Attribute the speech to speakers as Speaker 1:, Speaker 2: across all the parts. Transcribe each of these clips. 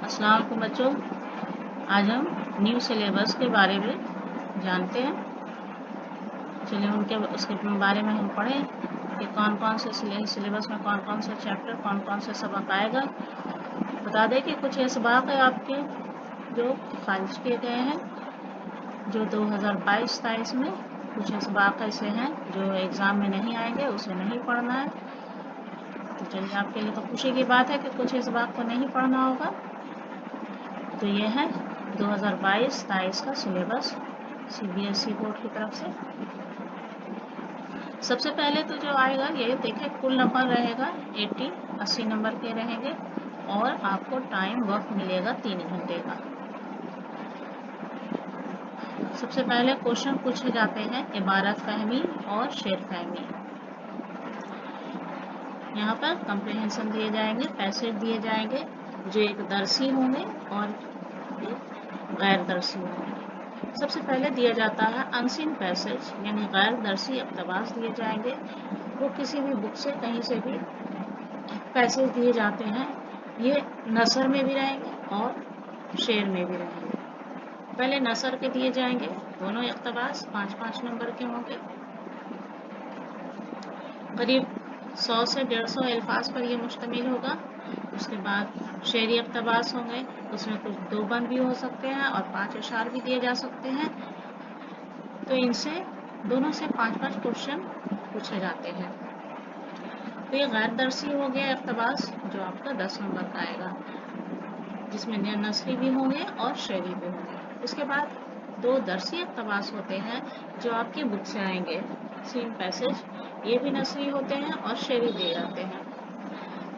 Speaker 1: السلام علیکم بچوں، آج ہم نیو سلیبس کے بارے میں جانتے ہیں۔ چلیے اس کے بارے میں ہم پڑھیں کہ کون کون سے سلیبس میں کون کون سے چیپٹر کون کون سے سبق آئے گا۔ بتا دیں کہ کچھ اسباق ہے آپ کے جو خارج کیے گئے ہیں، جو 2022-23 میں کچھ اسباق ایسے ہیں جو ایگزام میں نہیں آئیں گے، اسے نہیں پڑھنا ہے۔ تو چلیے، آپ کے لیے تو خوشی کی بات ہے کہ کچھ اسباق کو نہیں پڑھنا ہوگا۔ تو یہ ہے 2022-23 کا سلیبس CBSE بورڈ کی طرف سے۔ سب سے پہلے تو جو آئے گا یہ دیکھیں، کل نمبر رہے گا 80 نمبر کے رہیں گے اور آپ کو وقت ملے گا 3 گھنٹے کا۔ سب سے پہلے کوشچن پوچھے جاتے ہیں عبارت فہمی اور شعر فہمی۔ یہاں پر کمپریہنشن دیے جائیں گے، پیسج دیے جائیں گے جو ایک درسی ہوں گے اور غیر درسی ہوں گے۔ سب سے پہلے دیا جاتا ہے انسین پیسج، یعنی غیر درسی اقتباس دیے جائیں گے۔ وہ کسی بھی بک سے کہیں سے بھی پیسج دیے جاتے ہیں، یہ نثر میں بھی رہیں گے اور شعر میں بھی رہیں گے۔ پہلے نثر کے دیے جائیں گے، دونوں اقتباس 5 نمبر کے ہوں گے۔ قریب 100 سے 150 الفاظ پر یہ مشتمل ہوگا۔ اس کے بعد شعری اقتباس ہوں گے، اس میں کچھ 2 بند بھی ہو سکتے ہیں اور 5 اشعار بھی دیے جا سکتے ہیں۔ تو ان سے دونوں سے 5 کوشچن پوچھے جاتے ہیں۔ تو یہ غیر درسی ہو گیا اقتباس جو آپ کا 10 نمبر کا آئے گا، جس میں نثری بھی ہوں گے اور شعری بھی ہوں گے۔ اس کے بعد 2 درسی اقتباس ہوتے ہیں جو آپ کی بک سے آئیں گے، سین پیسج، یہ بھی نثری ہوتے ہیں اور شعری دیے جاتے ہیں۔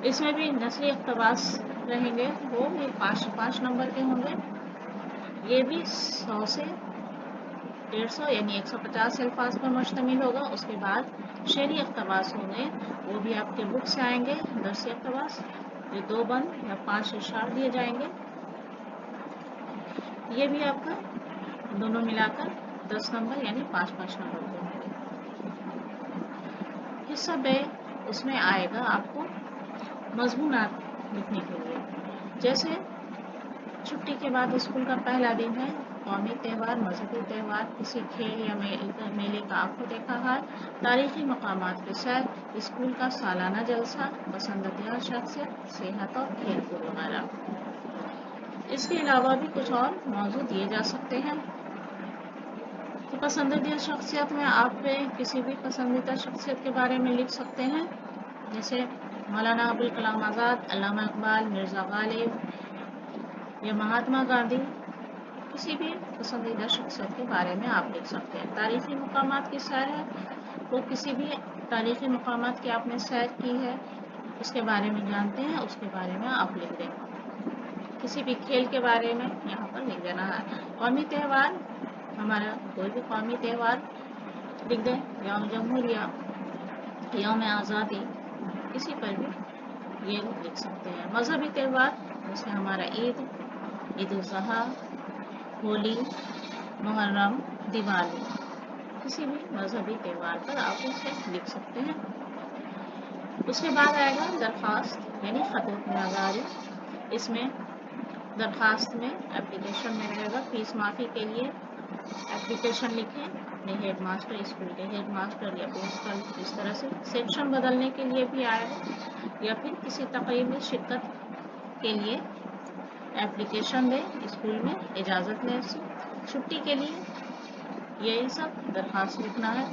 Speaker 1: اس میں بھی نثری اقتباس رہیں گے، وہ بھی 5 نمبر کے ہوں گے۔ یہ بھی 100 سے 150 یعنی 150 الفاظ پر مشتمل ہوگا۔ اس کے بعد شعری اقتباس ہوں گے، وہ بھی آپ کے بک سے آئیں گے، درسی اقتباس، جو 2 بند یا 5 اشعار دیے جائیں گے۔ یہ بھی آپ کا دونوں ملا کر 10 نمبر یعنی 5 نمبر کے ہوں گے۔ حصہ ب اس میں آئے گا آپ کو مضمونات لکھنے کے لیے، جیسے چھٹی کے بعد اسکول کا پہلا دن ہے، قومی تہوار، مذہبی تہوار، کسی کھیل یا میلے کا آنکھوں دیکھا حال، تاریخی مقامات کے سیر، اسکول کا سالانہ جلسہ، پسندیدہ شخصیت، صحت اور کھیل کود وغیرہ۔ اس کے علاوہ بھی کچھ اور موضوع دیے جا سکتے ہیں۔ تو پسندیدہ شخصیت میں آپ کسی بھی پسندیدہ شخصیت کے بارے میں لکھ سکتے ہیں، جیسے مولانا ابوالکلام آزاد، علامہ اقبال، مرزا غالب یا مہاتما گاندھی۔ کسی بھی پسندیدہ شخصیت کے بارے میں آپ لکھ سکتے ہیں۔ تاریخی مقامات کی سیر ہے، وہ کسی بھی تاریخی مقامات کی آپ نے سیر کی ہے، اس کے بارے میں جانتے ہیں، اس کے بارے میں آپ لکھ دیں۔ کسی بھی کھیل کے بارے میں یہاں پر لکھ دینا ہے۔ قومی تہوار، ہمارا کوئی بھی قومی تہوار لکھ دیں، یوم جمہوریہ، یوم آزادی، کسی پر بھی یہ لکھ سکتے ہیں۔ مذہبی تہوار جیسے ہمارا عید الاضحیٰ، ہولی، محرم، دیوالی، کسی بھی مذہبی تہوار پر آپ اسے لکھ سکتے ہیں۔ اس کے بعد آئے گا درخواست یعنی خطوط نگاری۔ اس میں درخواست میں اپلیکیشن میں رہے گا، فیس معافی کے لیے اپلیکیشن لکھیں اپنے ہیڈ ماسٹر، اسکول کے ہیڈ ماسٹر یا پرنسپل، اس طرح سے سیکشن بدلنے کے لیے بھی آئے گا، یا پھر کسی تقریب میں شرکت کے لیے اپلیکیشن دیں اسکول میں اجازت لیں سے، چھٹی کے لیے، یہی سب درخواست لکھنا ہے۔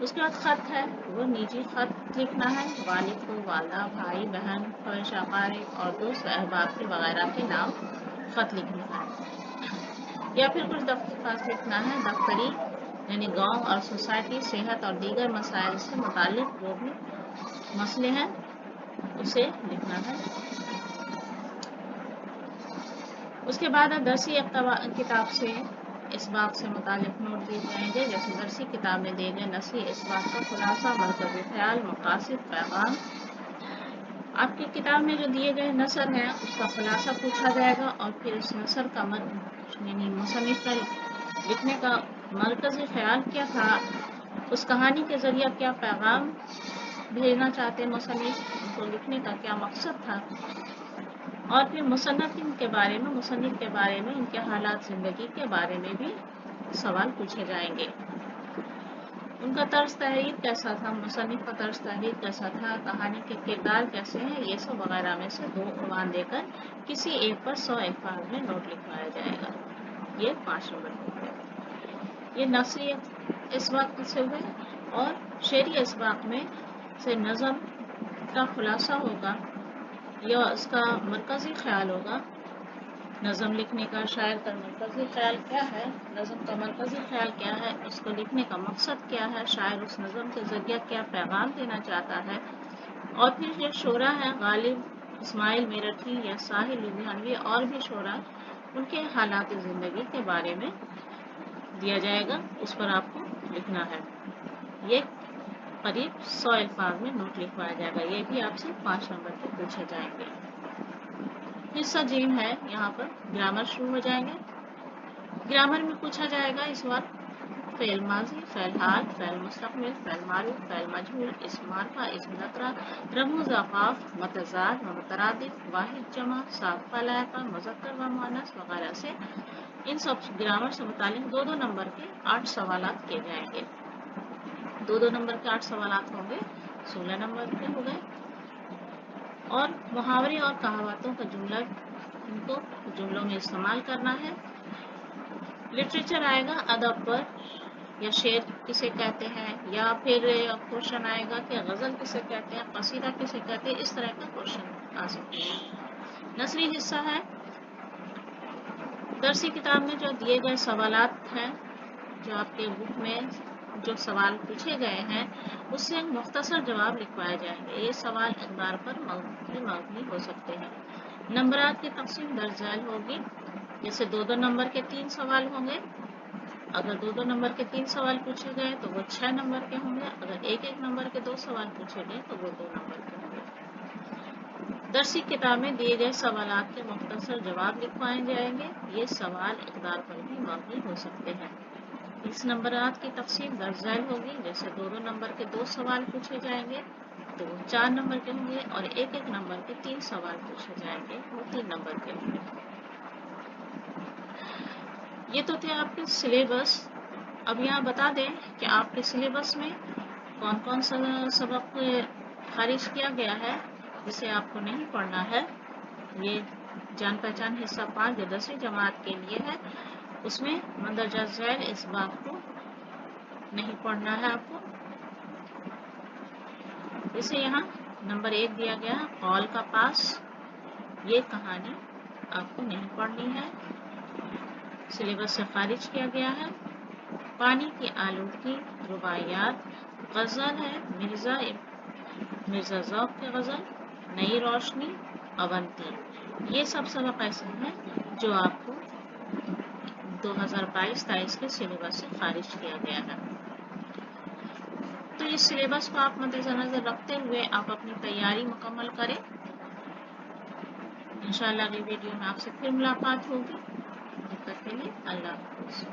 Speaker 1: اس کے بعد خط ہے، وہ نجی خط لکھنا ہے، والد کو، والدہ، بھائی بہن، خواہش اقارب اور دوست احباب کے وغیرہ کے نام خط لکھنا ہے، یا پھر کچھ درخواست لکھنا ہے دفتری، یعنی گاؤں اور سوسائٹی، صحت اور دیگر مسائل سے متعلق جو بھی مسئلے ہیں اسے لکھنا ہے۔ اس کے بعد درسی کتاب سے اسباق سے متعلق نوٹ دیے جائیں گے، جیسے درسی کتاب میں دیے گئے نثری اسباق کا خلاصہ، مرکزی خیال، مقاصد، پیغام۔ آپ کی کتاب میں جو دیے گئے نثر ہیں اس کا خلاصہ پوچھا جائے گا، اور پھر اس نثر کا یعنی مصنف کا لکھنے کا مرکزی خیال کیا تھا، اس کہانی کے ذریعہ کیا پیغام بھیجنا چاہتے مصنف، ان کو لکھنے کا کیا مقصد تھا، اور پھر مصنف کے بارے میں ان کے حالات زندگی کے بارے میں بھی سوال پوچھے جائیں گے. ان کا طرز تحریر کیسا تھا، مصنف کا طرز تحریر کیسا تھا، کہانی کے کردار کیسے ہیں، یہ سب وغیرہ میں سے 2 عنوان دے کر کسی ایک پر 100 الفاظ میں نوٹ لکھوایا جائے گا. یہ 5 نمبر ہو گئے. یہ نثری اسباق سے ہوئے اور شعری اسباق میں سے نظم کا خلاصہ ہوگا یا اس کا مرکزی خیال ہوگا. نظم لکھنے کا شاعر کا مرکزی خیال کیا ہے، نظم کا مرکزی خیال کیا ہے، اس کو لکھنے کا مقصد کیا ہے، شاعر اس نظم کے ذریعہ کیا پیغام دینا چاہتا ہے. اور پھر یہ شعراء ہے غالب، اسماعیل میرٹھی یا ساحل لدھیانوی اور بھی شعراء، ان کے حالات زندگی کے بارے میں دیا جائے گا، اس پر آپ کو لکھنا ہے. یہ قریب 100 الفاظ میں نوٹ لکھوایا جائے گا. یہ بھی آپ سے 5 نمبر کے پوچھے جائیں گے. حصہ جیم ہے، یہاں پر گرامر شروع ہو جائیں گے. گرامر میں پوچھا جائے گا اس وقت فعل ماضی، فعل حال، فعل مستقبل، فعل معروف، فعل مجہول، اسم معرفہ، اسم نکرہ، رموز اوقاف، متضاد و مترادف، واحد جمع، سابقہ لاحقہ، مذکر و مؤنث وغیرہ سے ان سب گرامر سے متعلق 2 نمبر کے 8 سوالات کیے جائیں گے. 2 نمبر کے 8 سوالات ہوں گے، 16 نمبر کے ہو گئے. اور محاورے اور کہاوتوں کا ان کو جملوں میں استعمال کرنا ہے. لٹریچر آئے گا، ادب پر، یا شعر کسے کہتے ہیں، یا پھر کوشچن آئے گا کہ غزل کسے کہتے ہیں، قصیدہ کسے کہتے ہیں. اس طرح کا کوشچن آ سکتے ہیں. نثری حصہ ہے، درسی کتاب میں جو دیے گئے سوالات ہیں، جو آپ کے بک میں جو سوال پوچھے گئے ہیں اس سے مختصر جواب لکھوائے جائیں گے. یہ سوال اقدار پر مبنی ہو سکتے ہیں. نمبرات کی تقسیم درج ذیل ہوگی. جیسے 2 نمبر کے 3 سوال ہوں گے. اگر 2 نمبر کے 3 سوال پوچھے گئے تو وہ 6 نمبر کے ہوں گے. اگر 1 نمبر کے 2 سوال پوچھے گئے تو وہ 2 نمبر کے ہوں گے. درسی کتاب میں دیے گئے سوالات کے مختصر جواب لکھوائے جائیں گے. یہ سوال اقدار پر بھی مبنی ہو سکتے ہیں. اس نمبرات کی تقسیم درج ذیل ہوگی. جیسے 2 نمبر کے 2 سوال پوچھے جائیں گے تو وہ 4 نمبر کے ہوں گے، اور 1 نمبر کے 3 سوال پوچھے جائیں گے وہ 3 نمبر کے ہوں گے. یہ تو تھے آپ کے سلیبس. اب یہاں بتا دیں کہ آپ کے سلیبس میں کون کون سا سبق خارج کیا گیا ہے جسے آپ کو نہیں پڑھنا ہے. یہ جان پہچان حصہ 5 جو 10ویں جماعت کے لیے ہے، اس میں مندرجہ ذیل اس بات کو نہیں پڑھنا ہے آپ کو. جیسے یہاں نمبر 1 دیا گیا قول کا پاس، یہ کہانی آپ کو نہیں پڑھنی ہے، سلیبس سے خارج کیا گیا ہے. پانی کی آلودگی، رباعیات، غزل ہے مرزا ذوق کی غزل، نئی روشنی، اونتی. یہ سب سبق ایسے ہیں جو آپ کو 2022-23 کے سلیبس سے خارج کیا گیا ہے. تو اس سلیبس کو آپ مد نظر رکھتے ہوئے آپ اپنی تیاری مکمل کریں. انشاءاللہ اگلی ویڈیو میں آپ سے پھر ملاقات ہوگی. تب تک کے لیے اللہ حافظ.